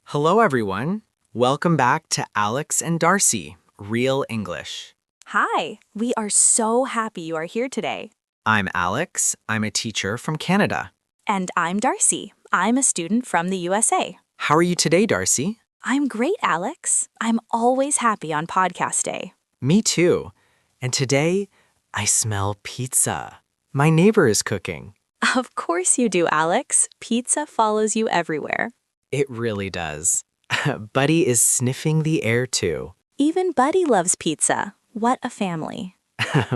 Hello, everyone. Welcome back to Alex and Darcy, Real English. Hi, we are so happy you are here today. I'm Alex. I'm a teacher from Canada. And I'm Darcy. I'm a student from the USA. How are you today, Darcy? I'm great, Alex. I'm always happy on podcast day. Me too. And today, I smell pizza. My neighbor is cooking. Of course you do, Alex. Pizza follows you everywhere. It really does. Buddy is sniffing the air too. Even Buddy loves pizza. What a family.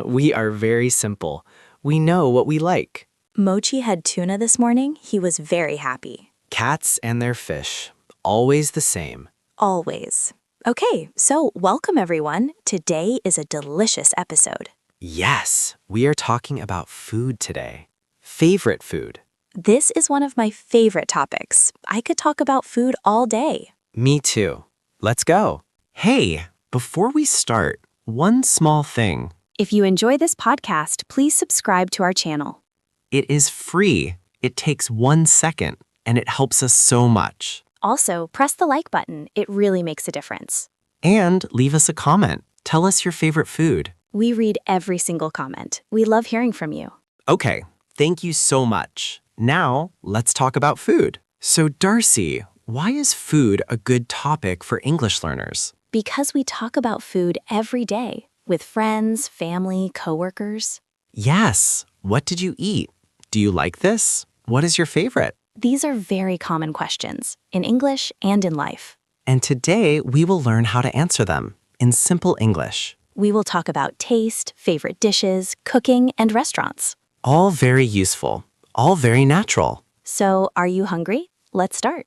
We are very simple. We know what we like. Mochi had tuna this morning. He was very happy. Cats and their fish. Always the same. Always. Okay, so welcome everyone. Today is a delicious episode. Yes, we are talking about food today. Favorite food. This is one of my favorite topics. I could talk about food all day. Me too. Let's go. Hey, before we start, one small thing. If you enjoy this podcast, please subscribe to our channel. It is free. It takes 1 second, and it helps us so much. Also, press the like button. It really makes a difference. And leave us a comment. Tell us your favorite food. We read every single comment. We love hearing from you. Okay, thank you so much. Now, let's talk about food. So, Darcy, why is food a good topic for English learners? Because we talk about food every day with friends, family, coworkers. Yes. What did you eat? Do you like this? What is your favorite? These are very common questions in English and in life. And today, we will learn how to answer them in simple English. We will talk about taste, favorite dishes, cooking, and restaurants. All very useful. All very natural. So, are you hungry? Let's start.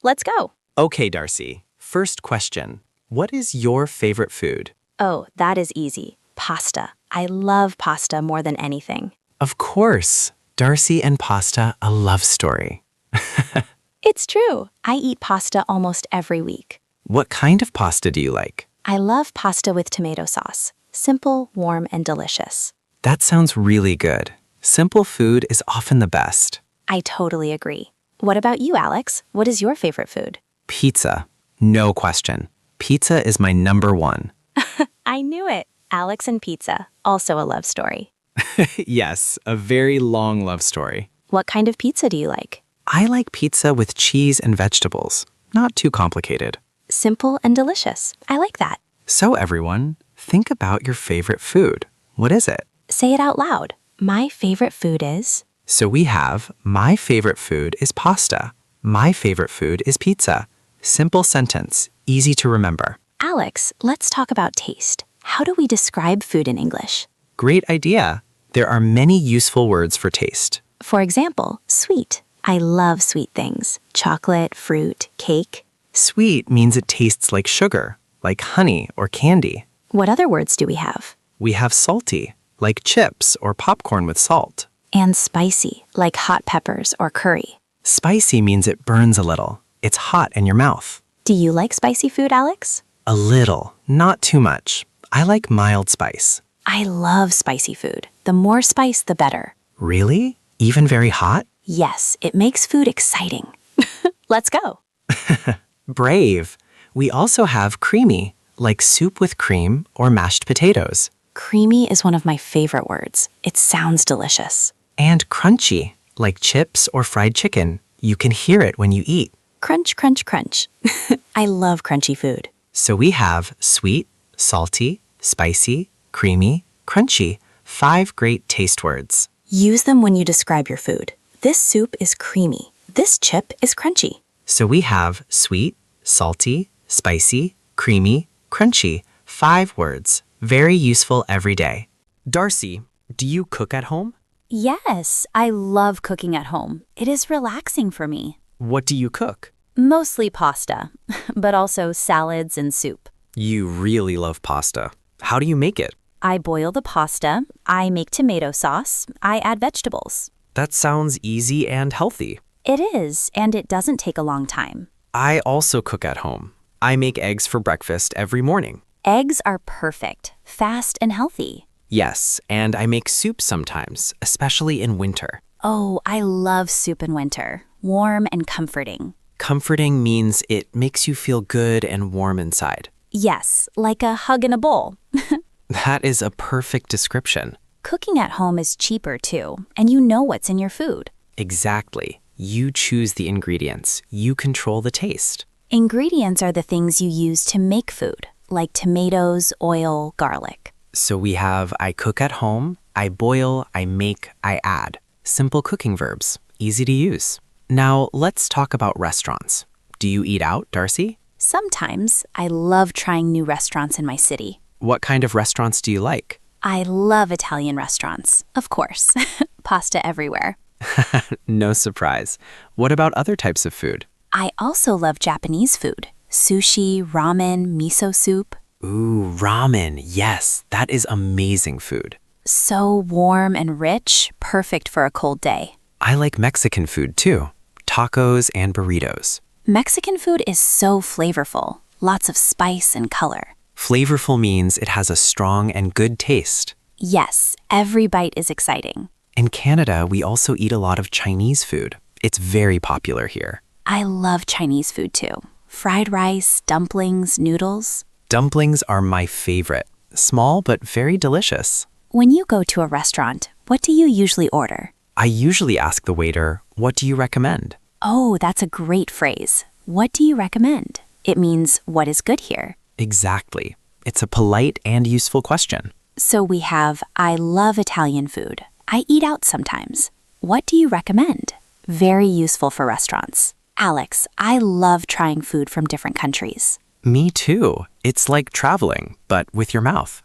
Let's go. Okay, Darcy. First question. What is your favorite food? Oh, that is easy. Pasta. I love pasta more than anything. Of course. Darcy and pasta, a love story. It's true. I eat pasta almost every week. What kind of pasta do you like? I love pasta with tomato sauce. Simple, warm, and delicious. That sounds really good. Simple food is often the best. I totally agree. What about you, Alex? What is your favorite food? Pizza. No question. Pizza is my number one. I knew it. Alex and pizza, also a love story. Yes, a very long love story. What kind of pizza do you like? I like pizza with cheese and vegetables. Not too complicated. Simple and delicious. I like that. So everyone, think about your favorite food. What is it? Say it out loud. My favorite food is... So we have, my favorite food is pasta. My favorite food is pizza. Simple sentence, easy to remember. Alex, let's talk about taste. How do we describe food in English? Great idea. There are many useful words for taste. For example, sweet. I love sweet things. Chocolate, fruit, cake. Sweet means it tastes like sugar, like honey or candy. What other words do we have? We have salty, like chips or popcorn with salt. And spicy, like hot peppers or curry. Spicy means it burns a little. It's hot in your mouth. Do you like spicy food, Alex? A little, not too much. I like mild spice. I love spicy food. The more spice, the better. Really? Even very hot? Yes, it makes food exciting. Let's go. Brave. We also have creamy, like soup with cream or mashed potatoes. Creamy is one of my favorite words. It sounds delicious. And crunchy, like chips or fried chicken. You can hear it when you eat. Crunch, crunch, crunch. I love crunchy food. So we have sweet, salty, spicy, creamy, crunchy. 5 great taste words. Use them when you describe your food. This soup is creamy. This chip is crunchy. So we have sweet, salty, spicy, creamy, crunchy. 5 words. Very useful every day. Darcy, do you cook at home? Yes, I love cooking at home. It is relaxing for me. What do you cook? Mostly pasta, but also salads and soup. You really love pasta. How do you make it? I boil the pasta, I make tomato sauce, I add vegetables. That sounds easy and healthy. It is, and it doesn't take a long time. I also cook at home. I make eggs for breakfast every morning. Eggs are perfect, fast, and healthy. Yes, and I make soup sometimes, especially in winter. Oh, I love soup in winter. Warm and comforting. Comforting means it makes you feel good and warm inside. Yes, like a hug in a bowl. That is a perfect description. Cooking at home is cheaper too, and you know what's in your food. Exactly. You choose the ingredients. You control the taste. Ingredients are the things you use to make food, like tomatoes, oil, garlic. So we have I cook at home, I boil, I make, I add. Simple cooking verbs, easy to use. Now let's talk about restaurants. Do you eat out, Darcy? Sometimes I love trying new restaurants in my city. What kind of restaurants do you like? I love Italian restaurants, of course. Pasta everywhere. No surprise. What about other types of food? I also love Japanese food. Sushi, ramen, miso soup. Ooh, ramen. Yes, that is amazing food. So warm and rich, perfect for a cold day. I like Mexican food too. Tacos and burritos. Mexican food is so flavorful, lots of spice and color. Flavorful means it has a strong and good taste. Yes, every bite is exciting. In Canada, we also eat a lot of Chinese food. It's very popular here. I love Chinese food too. Fried rice, dumplings, noodles. Dumplings are my favorite. Small but very delicious. When you go to a restaurant, what do you usually order? I usually ask the waiter, "What do you recommend?" Oh, that's a great phrase. What do you recommend? It means, what is good here? Exactly. It's a polite and useful question. So we have, I love Italian food. I eat out sometimes. What do you recommend? Very useful for restaurants. Alex, I love trying food from different countries. Me too. It's like traveling, but with your mouth.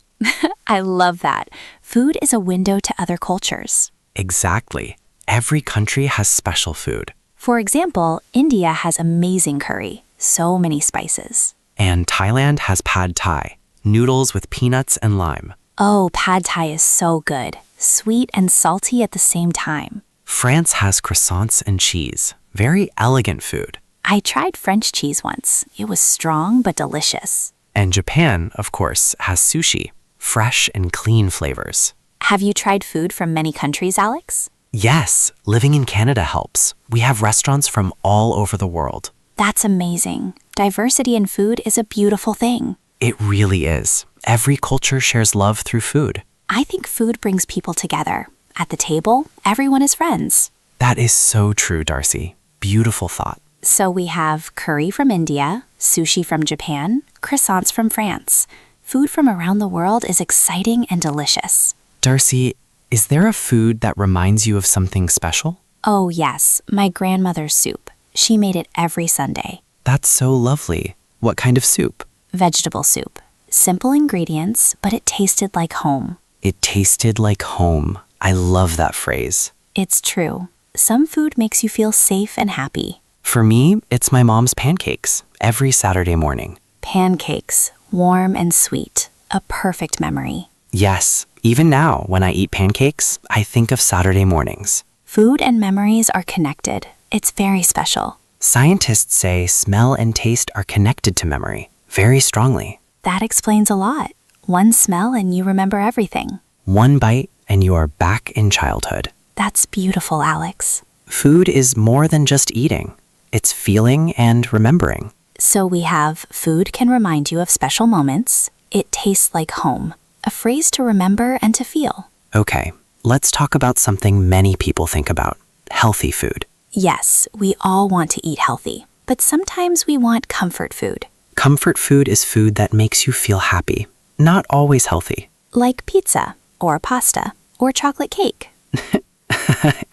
I love that. Food is a window to other cultures. Exactly. Every country has special food. For example, India has amazing curry, so many spices. And Thailand has pad thai, noodles with peanuts and lime. Oh, pad thai is so good, sweet and salty at the same time. France has croissants and cheese. Very elegant food. I tried French cheese once. It was strong but delicious. And Japan, of course, has sushi. Fresh and clean flavors. Have you tried food from many countries, Alex? Yes, living in Canada helps. We have restaurants from all over the world. That's amazing. Diversity in food is a beautiful thing. It really is. Every culture shares love through food. I think food brings people together. At the table, everyone is friends. That is so true, Darcy. Beautiful thought. So we have curry from India, sushi from Japan, croissants from France. Food from around the world is exciting and delicious. Darcy, is there a food that reminds you of something special? Oh yes, my grandmother's soup. She made it every Sunday. That's so lovely. What kind of soup? Vegetable soup. Simple ingredients, but it tasted like home. It tasted like home. I love that phrase. It's true. Some food makes you feel safe and happy. For me, it's my mom's pancakes every Saturday morning. Pancakes, warm and sweet. A perfect memory. Yes, even now when I eat pancakes, I think of Saturday mornings. Food and memories are connected. It's very special. Scientists say smell and taste are connected to memory very strongly. That explains a lot. One smell and you remember everything. One bite and you are back in childhood. That's beautiful, Alex. Food is more than just eating. It's feeling and remembering. So we have food can remind you of special moments. It tastes like home. A phrase to remember and to feel. Okay, let's talk about something many people think about. Healthy food. Yes, we all want to eat healthy, but sometimes we want comfort food. Comfort food is food that makes you feel happy. Not always healthy. Like pizza, or pasta, or chocolate cake.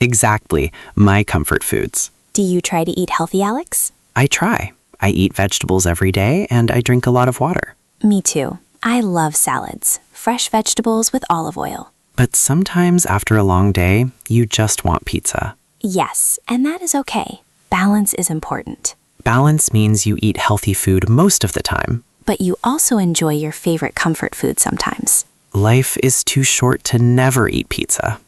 Exactly, my comfort foods. Do you try to eat healthy, Alex? I try. I eat vegetables every day and I drink a lot of water. Me too. I love salads, fresh vegetables with olive oil. But sometimes after a long day, you just want pizza. Yes, and that is okay. Balance is important. Balance means you eat healthy food most of the time. But you also enjoy your favorite comfort food sometimes. Life is too short to never eat pizza.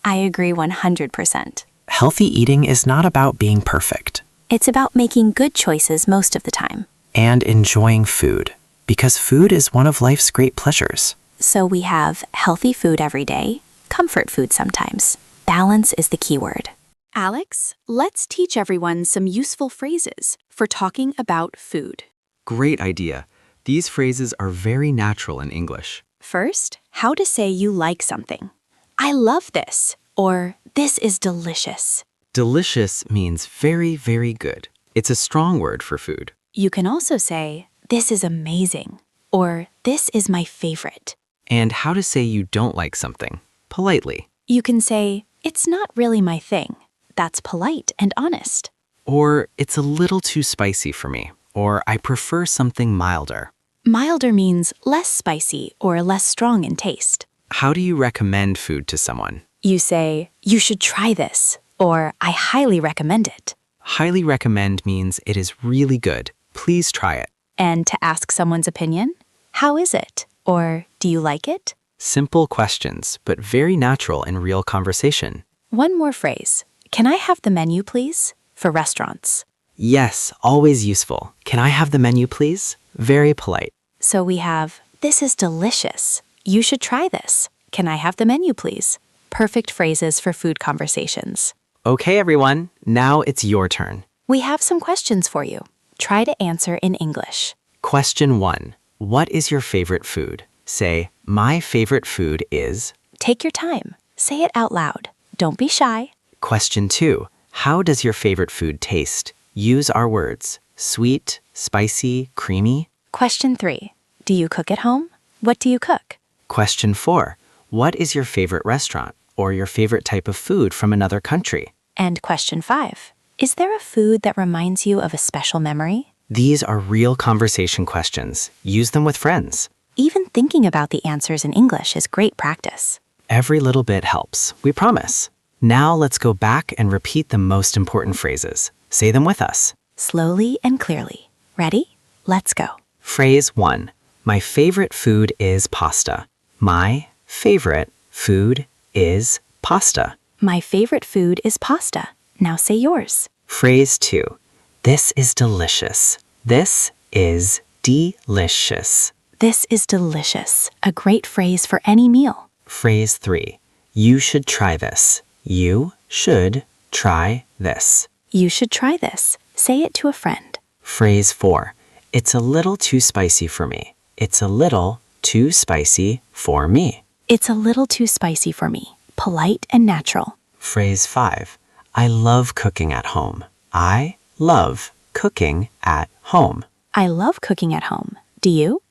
I agree 100%. Healthy eating is not about being perfect. It's about making good choices most of the time. and enjoying food, because food is one of life's great pleasures. So we have healthy food every day, comfort food sometimes. Balance is the key word. Alex, let's teach everyone some useful phrases for talking about food. Great idea. These phrases are very natural in English. First, how to say you like something. I love this, or this is delicious. Delicious means very, very good. It's a strong word for food. You can also say, this is amazing, or this is my favorite. And how to say you don't like something, politely. You can say, it's not really my thing. That's polite and honest. Or it's a little too spicy for me, or I prefer something milder. Milder means less spicy or less strong in taste. How do you recommend food to someone? You say, you should try this, or I highly recommend it. Highly recommend means it is really good. Please try it. And to ask someone's opinion, how is it? Or do you like it? Simple questions, but very natural in real conversation. One more phrase. Can I have the menu, please? For restaurants. Yes, always useful. Can I have the menu, please? Very polite. So we have, this is delicious. You should try this. Can I have the menu, please? Perfect phrases for food conversations. Okay, everyone, now it's your turn. We have some questions for you. Try to answer in English. Question 1. What is your favorite food? Say, my favorite food is... Take your time. Say it out loud. Don't be shy. Question 2. How does your favorite food taste? Use our words. Sweet, spicy, creamy. Question 3. Do you cook at home? What do you cook? Question 4. What is your favorite restaurant or your favorite type of food from another country? And question 5. Is there a food that reminds you of a special memory? These are real conversation questions. Use them with friends. Even thinking about the answers in English is great practice. Every little bit helps, we promise. Now let's go back and repeat the most important phrases. Say them with us. Slowly and clearly. Ready? Let's go. Phrase 1. My favorite food is pasta. My favorite food is pasta. My favorite food is pasta. Now say yours. Phrase 2. This is delicious. This is delicious. This is delicious. A great phrase for any meal. Phrase 3. You should try this. You should try this. You should try this. Say it to a friend. Phrase 4. It's a little too spicy for me. It's a little too spicy for me. It's a little too spicy for me. Polite and natural. Phrase 5. I love cooking at home. I love cooking at home. I love cooking at home. Do you?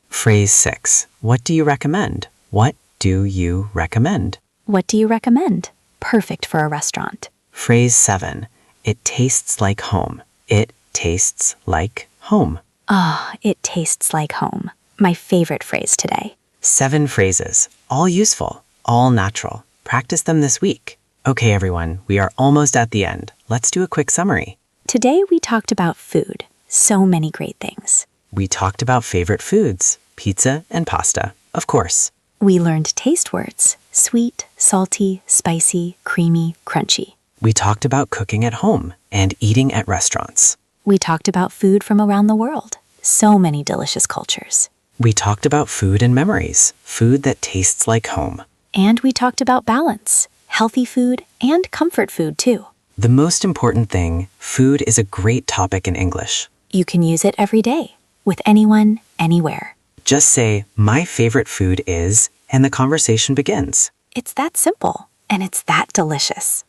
Phrase 6. What do you recommend? What do you recommend? What do you recommend? Perfect for a restaurant. Phrase 7. It tastes like home. It tastes like home. Ah, it tastes like home. My favorite phrase today. 7 phrases, all useful, all natural. Practice them this week. Okay, everyone, we are almost at the end. Let's do a quick summary. Today we talked about food. So many great things. We talked about favorite foods, pizza and pasta, of course. We learned taste words. Sweet, salty, spicy, creamy, crunchy. We talked about cooking at home and eating at restaurants. We talked about food from around the world. So many delicious cultures. We talked about food and memories, food that tastes like home. And we talked about balance, healthy food and comfort food too. The most important thing, food is a great topic in English. You can use it every day, with anyone, anywhere. Just say, my favorite food is, and the conversation begins. It's that simple, and it's that delicious.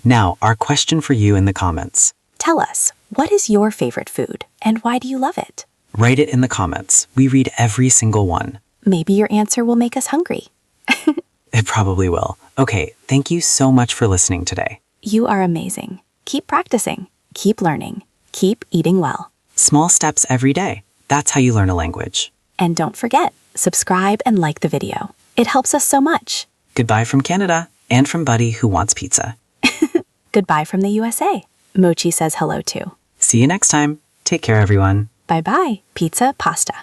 Now, our question for you in the comments. Tell us, what is your favorite food, and why do you love it? Write it in the comments. We read every single one. Maybe your answer will make us hungry. It probably will. Okay, thank you so much for listening today. You are amazing. Keep practicing, keep learning, keep eating well. Small steps every day. That's how you learn a language. And don't forget, subscribe and like the video. It helps us so much. Goodbye from Canada and from Buddy who wants pizza. Goodbye from the USA. Mochi says hello too. See you next time. Take care, everyone. Bye-bye, pizza, pasta.